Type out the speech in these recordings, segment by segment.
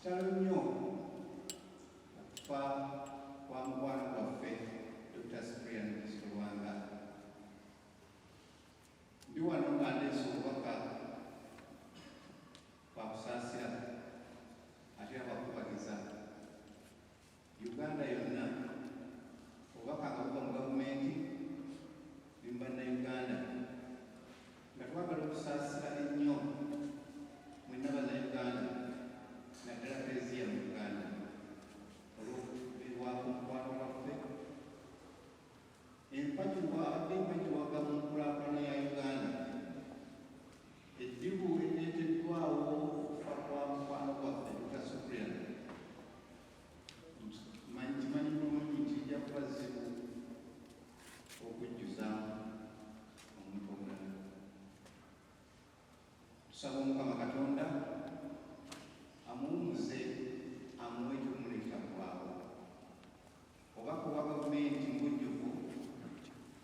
kitalo nnyo okufa kwa mukwano gwaffe Dr. Cyprian Kizito Lwanga. Ndi wano nga ndeese obubaka bwa kusaasira ate abakubagiza Uganda yonna. Obubaka nga buva mu gavumenti ne mu bannayuganda nga twagala okusaasira ennyo mwenna bannayuganda naddala Eklezia mu Uganda olw'okubeerwako omukwano gwaffe empajubwa abadde empajubwaga mu nkulaakulana ya Uganda eddibu ereeteddwawo okufa kwa mukwano gwaffe Dr. Cyprian. Kimanyi bulungi nti kijja kuba zibu okujjuza omuntu omulala. Tusaba Omukama Katonda amuwumuze amuwe ekyokumulekera kwabo. Obubaka obwa gavumenti mubujjuvu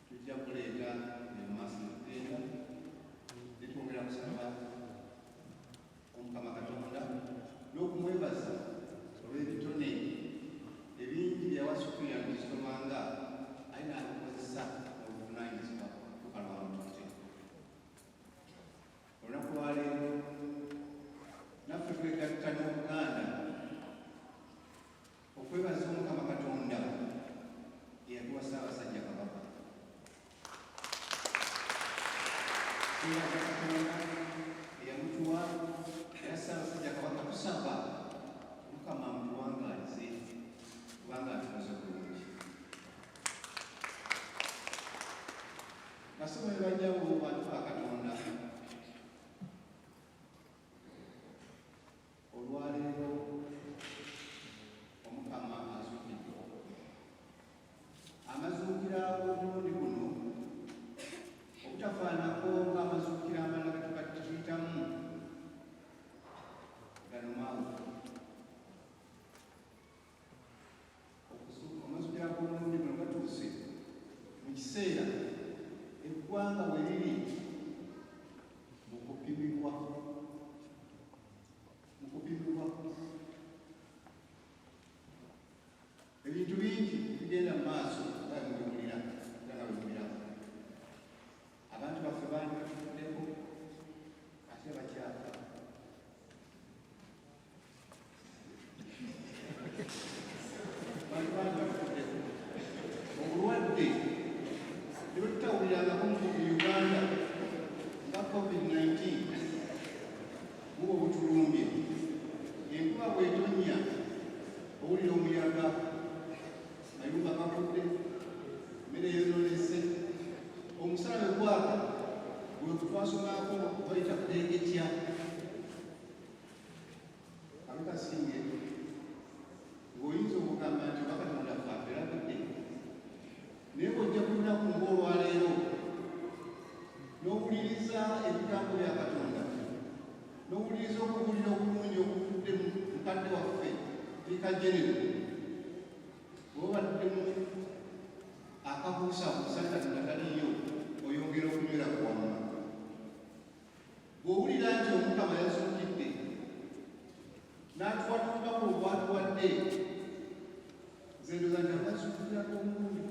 tujja kuleeta ne mu maaso ne tugenda ne twongera kusaba Omukama Katonda n'okumwebaza olw'ebitone ebingi byawa Cyprian Kizito Lwanga aye n'abikozesa n'obuvunaanyizibwa tukalwamutute. Olunaku lwaleero naffe twegatta n'Obuganda okwebaza Omukama Katonda eyatuwa Ssaabasajja Kabaka. Twebaza Katonda eyamutuwa era Ssaabasajja Kabaka tusaba Mukama amutuwangalize kubanga atukoze bulungi. Basoma be bajjawo bantu ba Katonda, olwaleero Omukama azuukidde. Amazuukira obulungi buno obutafaanako ng'amazuukira amalala ge tuyitamu gano mawufu. Amazuukira g'obulungi buno gatuuse mu kiseera eggwanga we liri mu kupimirwa. Ebintu bingi bigenda mu maaso nga bimulira nga bimuliramu. Abantu baffe bangi batufuddeko ate bakyafa. Bantu bangi batufuddeko. Obulwadde ne bututawulirangako mu Uganda nga COVID-19 buba butulumbye. Enkuba bw'etonnya owulira omuyaga, mayumba gakudde, emmere yonoonese, omusana bwe gwaka gwe twasomako bayita kutegetya. Abekasinge ng'oyinza okugamba nti oba Katonda ffe aferabudde, naye bw'ojja ku lunaku ng'olwaleero n'owuliriza ebigambo bya Katonda, n'owuliriza okuwulira obulungi okuvudde mu mukadde waffe Vicar General, bw'obaddemu akabuusabuusa Katonda taliyo, oyongera okunywera ku wamma. Bw'owulira nti Omukama yazuukidde n'atuwa n'obubaka obwatuwadde, nze ndowooza nti abazuukirako omulundi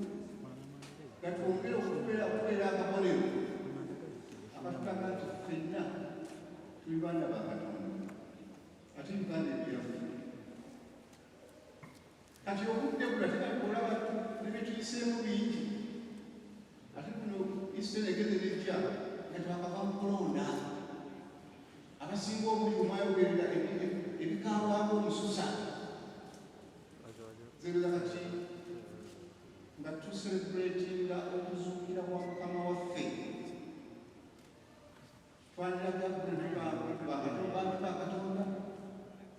gatwongere okubeera akabonero akatulaga nti ffenna tuli baana ba Katonda ate Uganda ebyaffe. Kati obudde bula tekali olaba ne betuyiseemu bingi, ate kuno Israel egeze nejja nga twakava mu kulonda. Abasinga obuli omwayogerera ebikaawanga omususa. Nzeereza kati nga tuselebratinga okuzuukira kwa Mukama waffe, twandiraga bantu ba Katonda,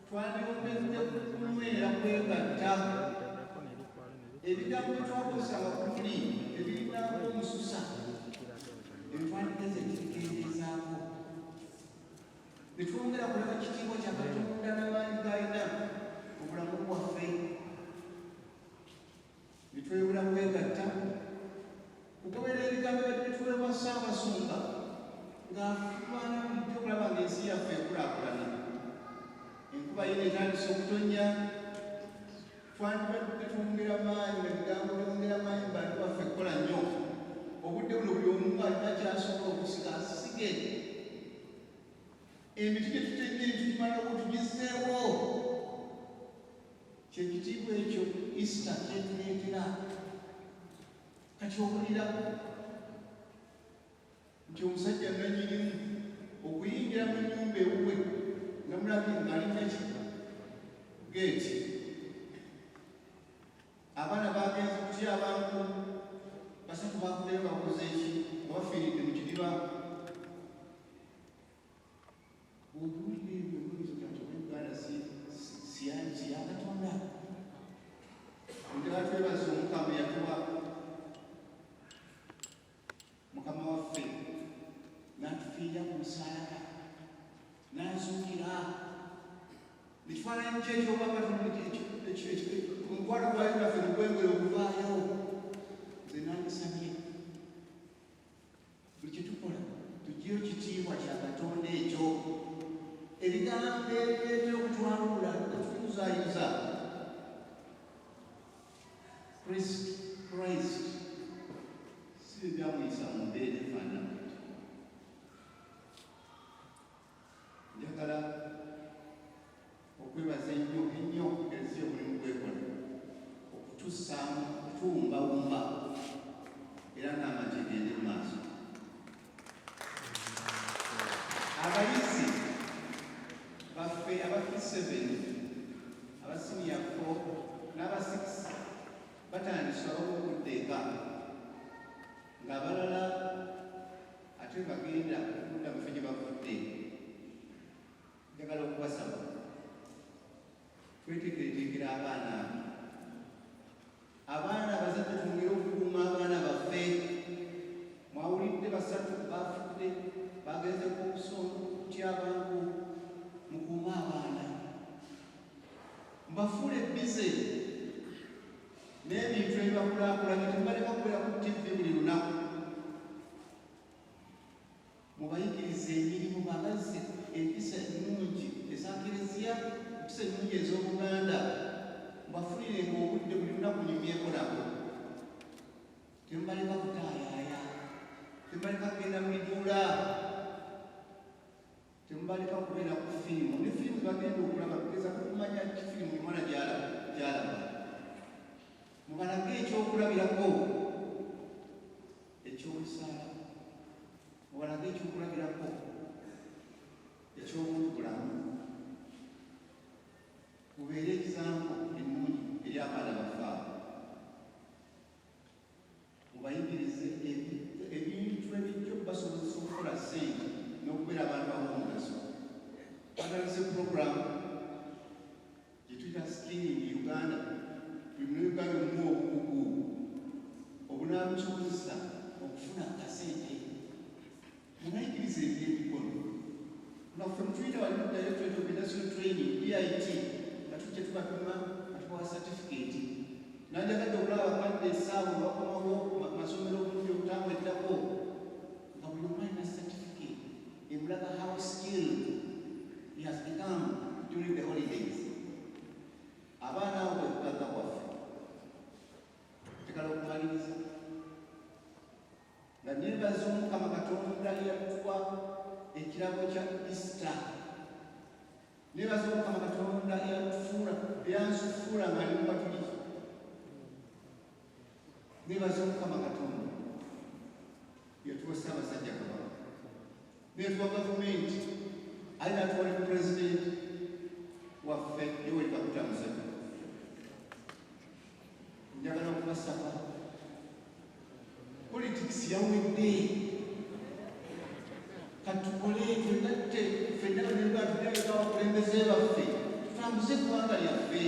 twandiyongedde kunywera kwegatta. Ebigambo bye twakozesanga kumuli ebirinaako omususa ebitwandigeze ekitegeerezaako, ne twongera kulaga ekitiibwa kya Katonda n'amaanyi g'alina mu bulamu bwaffe. Ne twewula kwegatta kugoberera ebigambo ebituweebwa Ssaabasumba ng'atulwana bulijjo okulaba ng'ensi yaffe ekulaakulana. enkuba yino etandise okutonya, twandibadde twongera maanyi nga bigambo byongera maanyi bantu baffe kukola nnyo. Obudde buno buli omu alina kyasobola okusiga asige. Emiti gye tutenyere tugimalako tugizeewo. Kyekitiibwa ekyo Easter kyetuleetera. Kati owulira nti omusajja nannyinimu okuyingira mu nnyumba ewuwe nga mulabye ng'alina geeti. Abaana bagenze kutya abantu basatu bakuleyo bakoze eki nga bafiiridde mu kidiba. Obuulire ebyo muyinza kati Uganda si ya Katonda. Njagala twebaze Omukama eyatuwa Mukama waffe n'atufiira ku musaalaba n'azuukira. Ekifaananyi ky'ekyobanga omukwano gwayo naffe nigwengere okuvaayo. Nze nangisabye buli kye tukola tuggyeyo kitiibwa kya Katonda ekyo. Ebigambo ebyokutwalula netubizaayiza Christ si byamuyisa mu mbeera efaanana. Njagala okwebaza ennyo ensi omulimu gwekola okutussaamu okutuwumbawumba era n'amagye gende mu maaso. Abayizi baffe aba 7 aba senior 4 n'aba 6 batandise abamu okuddeeka ng'abalala ate bagenda okudda mu ffe gye bavudde. Njagala okubasaba tweteekereteekera abaana abazadde twongere okukuuma abaana baffe. Mwawulidde basatu bafudde bagenzeko okusonga okutya abantu. Mukuume abaana mbafuule bize n'ebintu ebibakulaakulanye. Temubaleka kubeera ku TV buli lunaku. Mubayigirize emirimu bagaze empisa ennungi eza Kereziya, empisa ennungi ez'Obuganda. Mbafulirenga obudde buli lunaku nyumyeko nabo. Temubaleka kutaayaaya, temubaleka kugenda mu iduula, temubaleka kubeera ku firimu. Ne firimu bagenda okulaba tugeza kumanya firimu omwana gy'alaba. Mubalage ekyokulabirako ekyobusaala, mubalage ekyokulabirako eky'obuntubulamu. Mubeere ekisambo ennungi eri abaana baffe. Mubayigirize ebintu ebijja okubasobozesa okukola ssente n'okubeera abantu ab'omugaso. Twandalise puroguramu gye tuyita Skilling Uganda. Buli munnayuganda omuwa obukugu obunaamusobozesa okufuna akasente. Munayigiriza eby'emikono. Naffe mutuyita wali mu Directorate of Industrial Training DIT nga tujja tubapima nga tubawa certificate. Nanjagadde okulaba abakadde essaawa bakomawo masomero obulungi obutambweddako nga buli omu alina certificate emulaga how skilled he has become during the holidays. Abaana abo bwekugaga kwaffe. Tekala okumaliriza nga nebaza Omukama Katonda eyatuwa ekirabo kya Easter. Nebaza Omukama Katonda eyansufuula ng'ali mu Katuliki. Nebaza Omukama Katonda yatuwa Ssaabasajja Kabaka, netuwa gavumenti ali natuwa ne pulezidenti waffe Yoweri Kaguta Museveni. Njagala okubasaba politics yawedde. Katukole twegatte ffenna bannayuganda tulabeka abakulembeze baffe tutambuze eggwanga lyaffe.